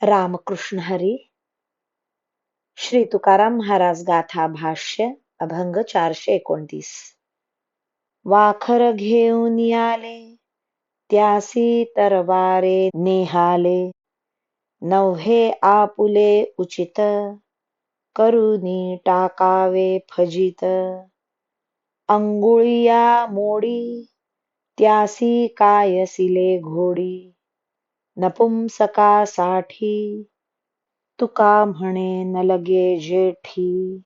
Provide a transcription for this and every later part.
रामकृष्ण हरी. श्री तुकाराम महाराज गाथा भाष्य अभंग 429. वाखर घेऊन आले त्यासी तरवारे निहाले, नव्हे आपुले उचित करुनी टाकावे फजित. अंगुळिया मोडी त्यासी कायसिले घोडी, नपुंसकासाठी तुका म्हणे न लगे जेठी.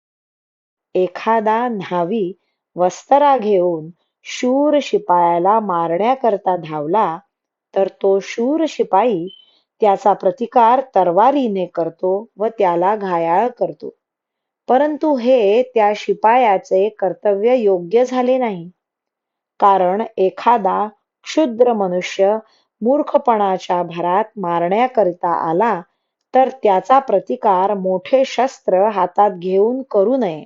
एखादा न्हावी वस्तरा घेऊन शूर शिपायाला मारण्याकरता धावला तर तो शूर शिपाई त्याचा प्रतिकार तरवारीने करतो व त्याला घायाळ करतो. परंतु हे त्या शिपायाचे कर्तव्य योग्य झाले नाही. कारण एखादा क्षुद्र मनुष्य मूर्खपणाच्या भरात मारण्याकरिता आला तर त्याचा प्रतिकार मोठे शस्त्र हातात घेऊन करू नये.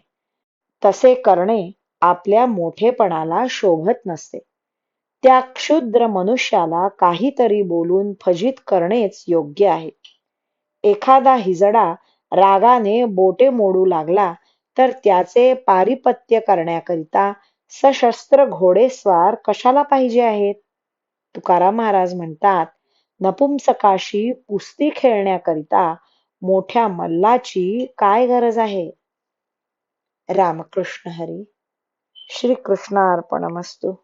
तसे करणे आपल्या मोठेपणाला शोभत नसते. त्या क्षुद्र मनुष्याला काहीतरी बोलून फजित करणेच योग्य आहे. एखादा हिजडा रागाने बोटे मोडू लागला तर त्याचे पारिपत्य करण्याकरिता सशस्त्र घोडेस्वार कशाला पाहिजे आहेत. तुकाराम महाराज म्हणतात, नपुंसकाशी कुस्ती खेळण्याकरिता मोठ्या मल्लाची काय गरज आहे. रामकृष्ण हरी. श्री कृष्णार्पणमस्तु.